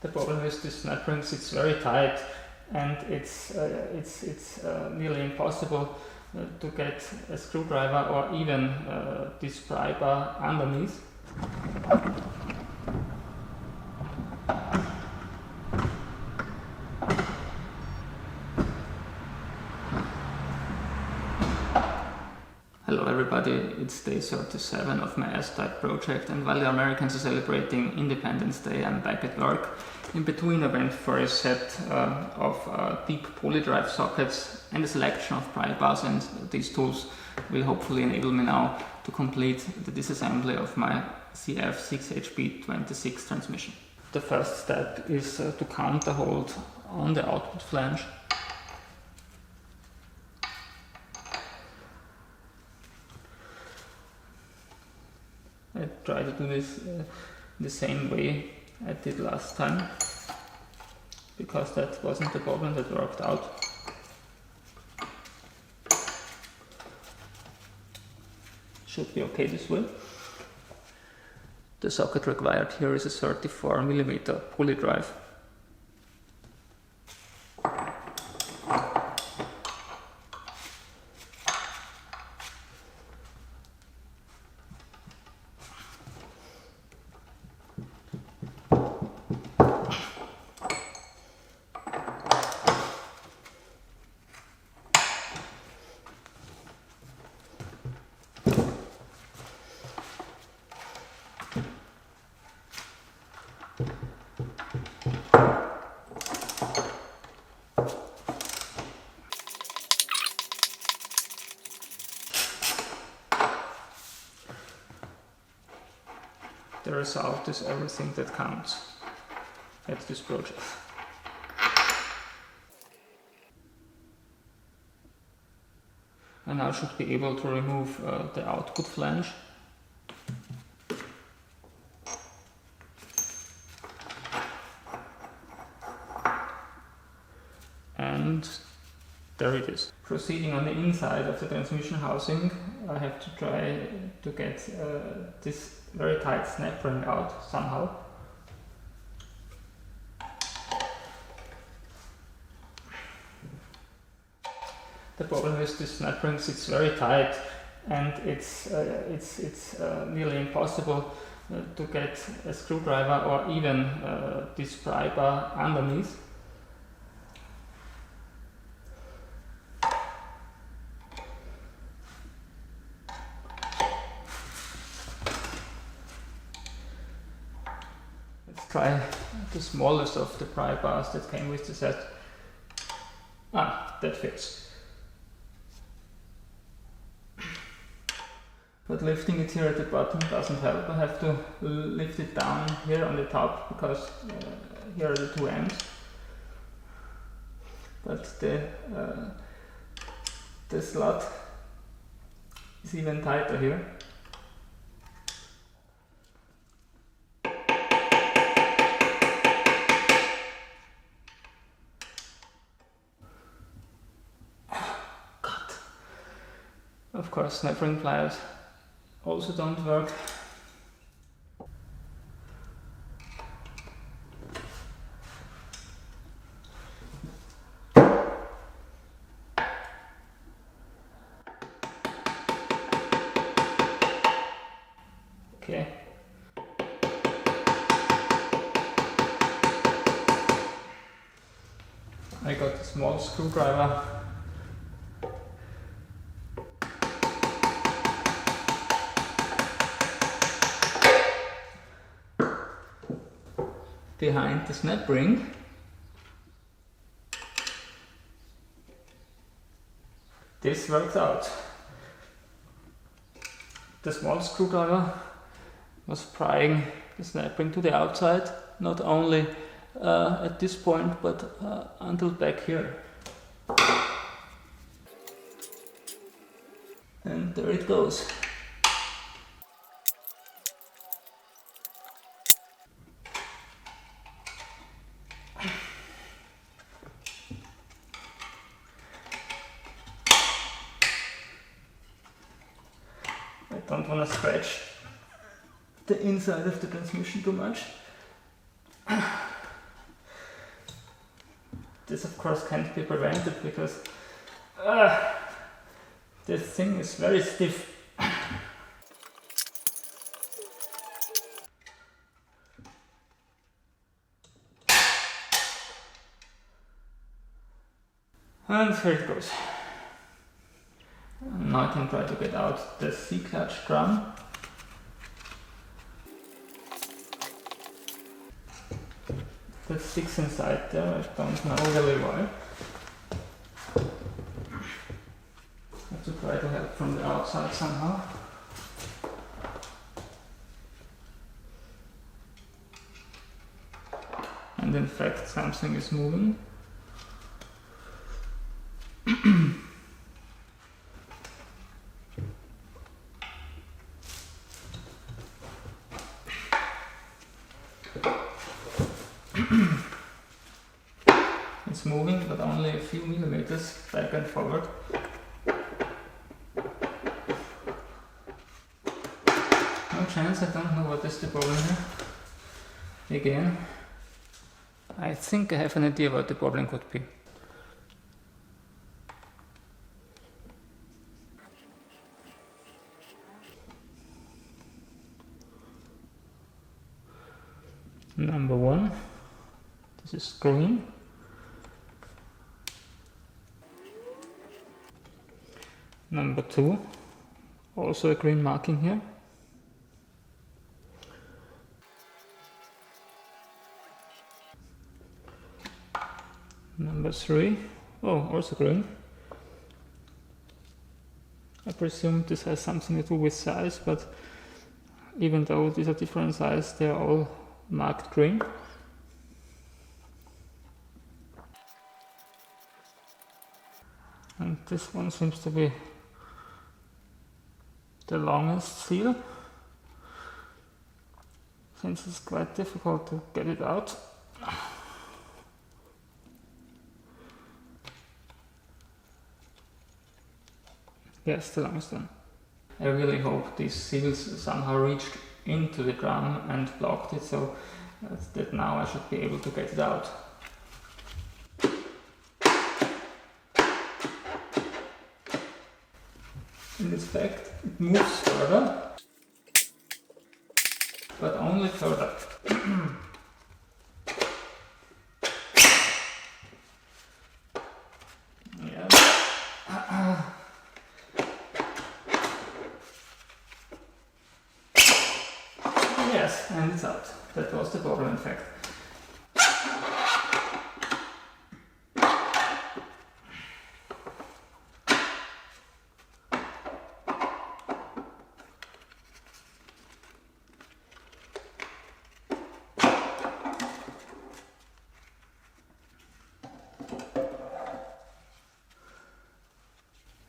The problem with this snap rings, it's very tight, and it's nearly impossible to get a screwdriver or even this pry bar underneath. Hello everybody, it's day 37 of my S-Type project, and while the Americans are celebrating Independence Day, I'm back at work. In between I went for a set of deep poly drive sockets and a selection of pry bars, and these tools will hopefully enable me now to complete the disassembly of my CF6HP26 transmission. The first step is to counter hold on the output flange. I try to do this the same way I did last time, because that wasn't the problem, that worked out. Should be okay this way. The socket required here is a 34mm pulley drive. The result is everything that counts at this project. I now should be able to remove the output flange. And there it is. Proceeding on the inside of the transmission housing, I have to try to get this very tight snap ring out somehow. The problem with this snap rings, it's very tight, and it's nearly impossible to get a screwdriver or even this pry bar underneath. Try the smallest of the pry bars that came with the set. Ah, that fits. But lifting it here at the bottom doesn't help. I have to lift it down here on the top, because here are the two ends. But the slot is even tighter here. Of course, snap ring pliers also don't work. Okay. I got a small screwdriver. Behind the snap ring. This works out. The small screwdriver was prying the snap ring to the outside, not only at this point, but until back here. And there it goes. I don't want to scratch the inside of the transmission too much. this of course can't be prevented because this thing is very stiff. And here it goes. Now I can try to get out the C-clutch drum. That sticks inside there, I don't know really why. I have to try to help from the outside somehow. And in fact something is moving. It's moving, but only a few millimeters back and forward. No chance, I don't know what is the problem here. Again, I think I have an idea what the problem could be. Number one, this is green. Number two, also a green marking here. Number three, oh, also green. I presume this has something to do with size, but even though these are different sizes, they are all marked green. And this one seems to be the longest seal, since it's quite difficult to get it out. Yes, the longest one. I really hope these seals somehow reached into the drum and blocked it, so that now I should be able to get it out. In fact, it moves further, but only further. Yeah. Yes, and it's out. That was the problem, in fact.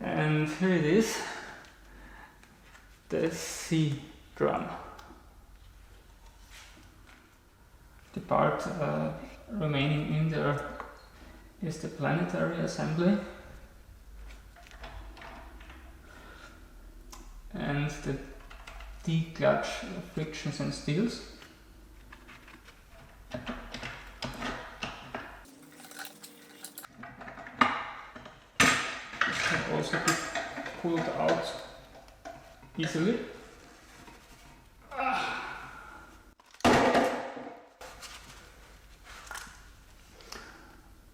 And here it is, the C drum. The part remaining in there is the planetary assembly and the D-clutch frictions and steels. Can also be pulled out easily.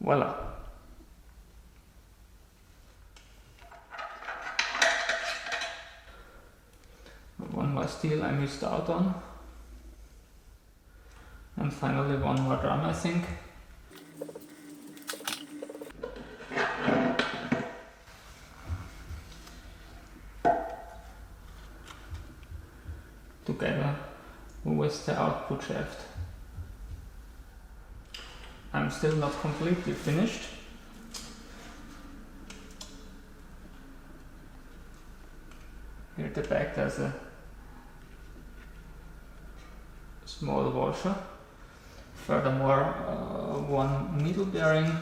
Voila. One more steel I missed out on. And finally one more drum, I think. Together with the output shaft. I'm still not completely finished. Here at the back there's a small washer. Furthermore, one needle bearing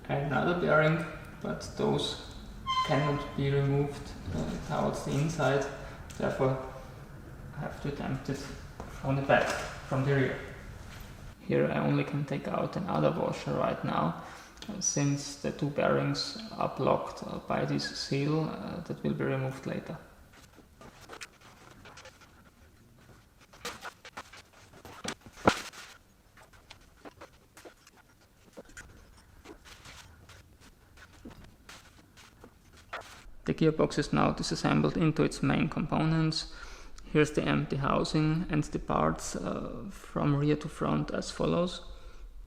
and another bearing, but those cannot be removed towards the inside, therefore I have to attempt it from the back, from the rear. Here I only can take out another washer right now, since the two bearings are blocked by this seal that will be removed later. The gearbox is now disassembled into its main components. Here's the empty housing and the parts from rear to front as follows.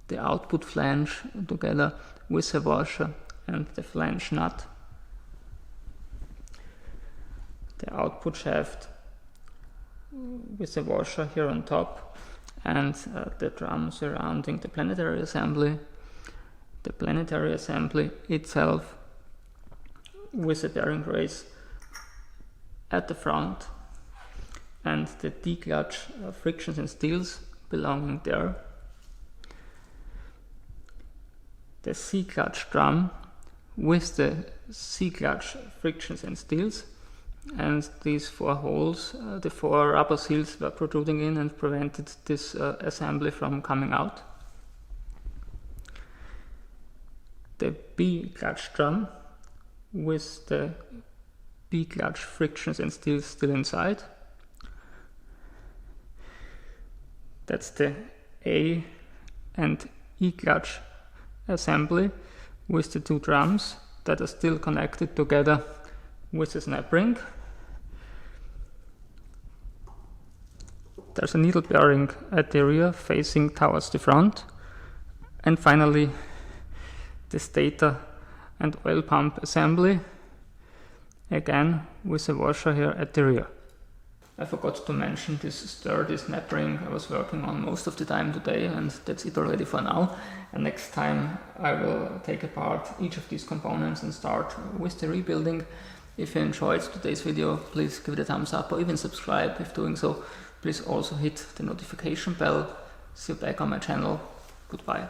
The output flange together with a washer and the flange nut. The output shaft with a washer here on top and the drum surrounding the planetary assembly. The planetary assembly itself with a bearing race at the front and the D-clutch frictions and steels belonging there. The C-clutch drum with the C-clutch frictions and steels, and these four holes, the four rubber seals were protruding in and prevented this assembly from coming out. The B-clutch drum with the B-clutch frictions and steels still inside. That's the A and E-clutch assembly with the two drums that are still connected together with a snap ring. There's a needle bearing at the rear facing towards the front. And finally, the stator and oil pump assembly, again with a washer here at the rear. I forgot to mention this sturdy snap ring I was working on most of the time today, and that's it already for now. And next time I will take apart each of these components and start with the rebuilding. If you enjoyed today's video, please give it a thumbs up or even subscribe. If doing so, please also hit the notification bell. See you back on my channel. Goodbye.